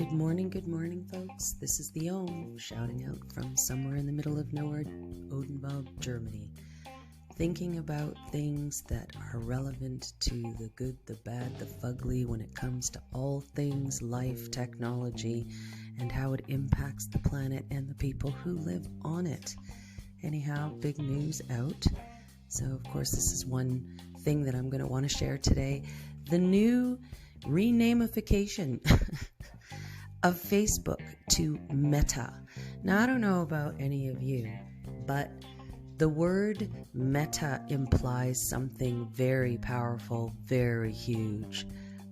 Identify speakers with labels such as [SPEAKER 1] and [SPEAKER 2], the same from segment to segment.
[SPEAKER 1] Good morning, folks. This is the Ohm, shouting out from somewhere in the middle of nowhere, Odenwald, Germany. Thinking about things that are relevant to the good, the bad, the fugly when it comes to all things life, technology, and how it impacts the planet and the people who live on it. Anyhow, big news out. So, of course, this is one thing that I'm going to want to share today. The new renamification of Facebook to Meta. Now, I don't know about any of you, but the word Meta implies something very powerful, very huge.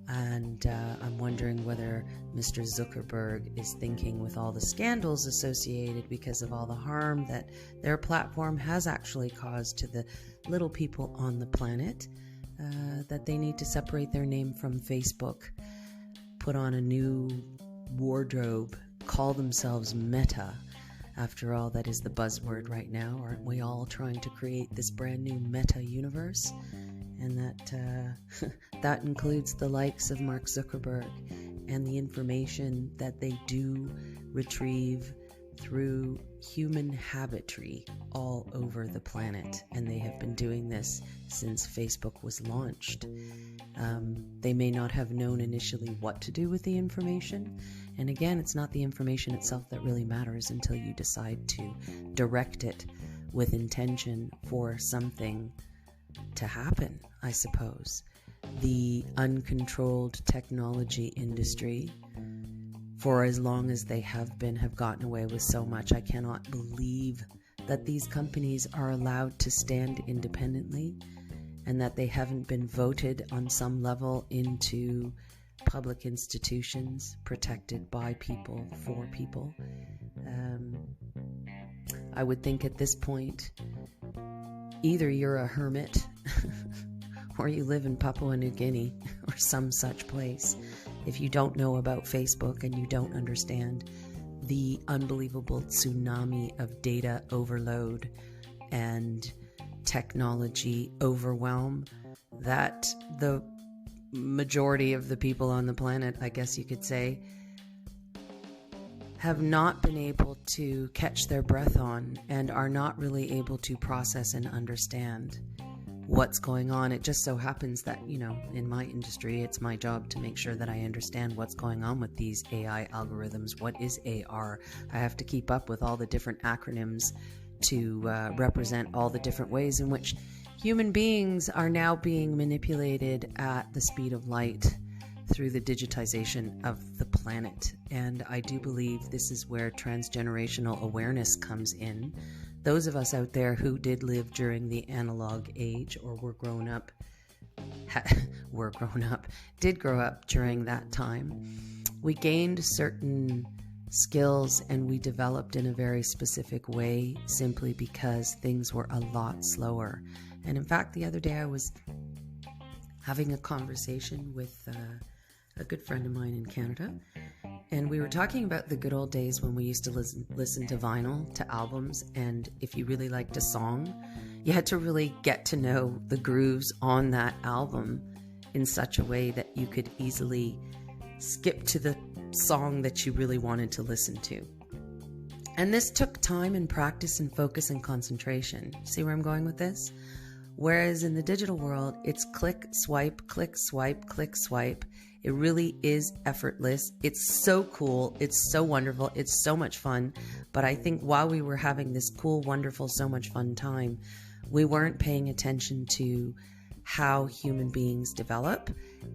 [SPEAKER 1] And I'm wondering whether Mr. Zuckerberg is thinking, with all the scandals associated because of all the harm that their platform has actually caused to the little people on the planet, that they need to separate their name from Facebook, put on a new wardrobe, call themselves Meta. After all, that is the buzzword right now. Aren't we all trying to create this brand new meta universe? And that includes the likes of Mark Zuckerberg and the information that they do retrieve through human habitry all over the planet. And they have been doing this since Facebook was launched. They may not have known initially what to do with the information. And again, it's not the information itself that really matters until you decide to direct it with intention for something to happen, I suppose. The uncontrolled technology industry, for as long as they have gotten away with so much. I cannot believe that these companies are allowed to stand independently and that they haven't been voted on some level into public institutions protected by people, for people. I would think at this point, either you're a hermit or you live in Papua New Guinea or some such place. If you don't know about Facebook and you don't understand the unbelievable tsunami of data overload and technology overwhelm that the majority of the people on the planet, I guess you could say, have not been able to catch their breath on and are not really able to process and understand what's going on. It just so happens that, in my industry, it's my job to make sure that I understand what's going on with these AI algorithms. What is AR? I have to keep up with all the different acronyms to represent all the different ways in which human beings are now being manipulated at the speed of light through the digitization of the planet. And I do believe this is where transgenerational awareness comes in. Those of us out there who did live during the analog age or did grow up during that time, we gained certain skills and we developed in a very specific way simply because things were a lot slower. And in fact, the other day I was having a conversation with a good friend of mine in Canada, and we were talking about the good old days when we used to listen to vinyl, to albums, and if you really liked a song, you had to really get to know the grooves on that album in such a way that you could easily skip to the song that you really wanted to listen to. And this took time and practice and focus and concentration. See where I'm going with this? Whereas in the digital world, it's click, swipe, click, swipe, click, swipe. It really is effortless. It's so cool. It's so wonderful. It's so much fun. But I think while we were having this cool, wonderful, so much fun time, we weren't paying attention to how human beings develop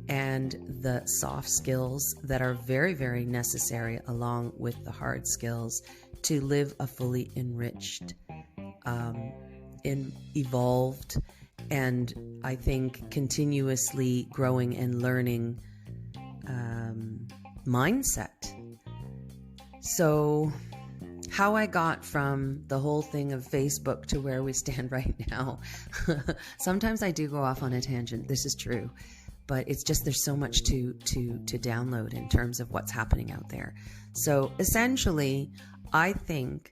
[SPEAKER 1] and the soft skills that are very, very necessary along with the hard skills to live a fully enriched, evolved, and I think continuously growing and learning mindset. So how I got from the whole thing of Facebook to where we stand right now, sometimes I do go off on a tangent. This is true, but it's just there's so much to download in terms of what's happening out there. So essentially, I think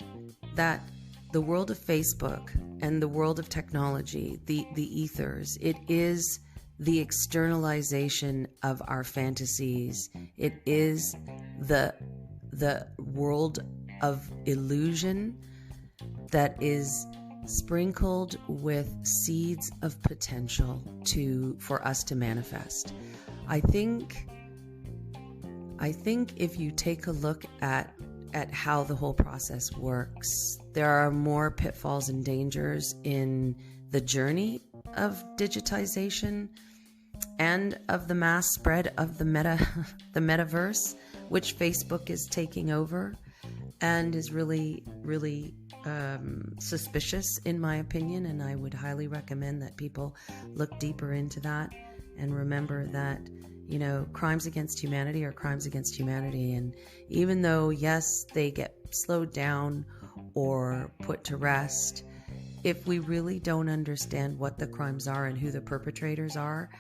[SPEAKER 1] that the world of Facebook and the world of technology, the ethers, it is the externalization of our fantasies. It is the world of illusion that is sprinkled with seeds of potential for us to manifest. I think if you take a look at how the whole process works, there are more pitfalls and dangers in the journey of digitization and of the mass spread of the metaverse, which Facebook is taking over and is really, really suspicious in my opinion. And I would highly recommend that people look deeper into that and remember that, you know, crimes against humanity are crimes against humanity. And even though, yes, they get slowed down or put to rest, if we really don't understand what the crimes are and who the perpetrators are,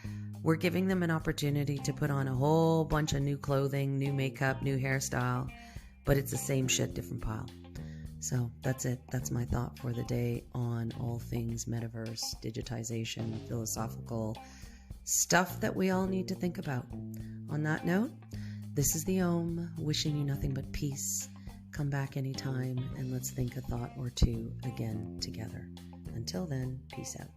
[SPEAKER 1] we're giving them an opportunity to put on a whole bunch of new clothing, new makeup, new hairstyle, but it's the same shit, different pile. So that's it. That's my thought for the day on all things metaverse, digitization, philosophical stuff that we all need to think about. On that note, this is the Om, wishing you nothing but peace. Come back anytime and let's think a thought or two again together. Until then, peace out.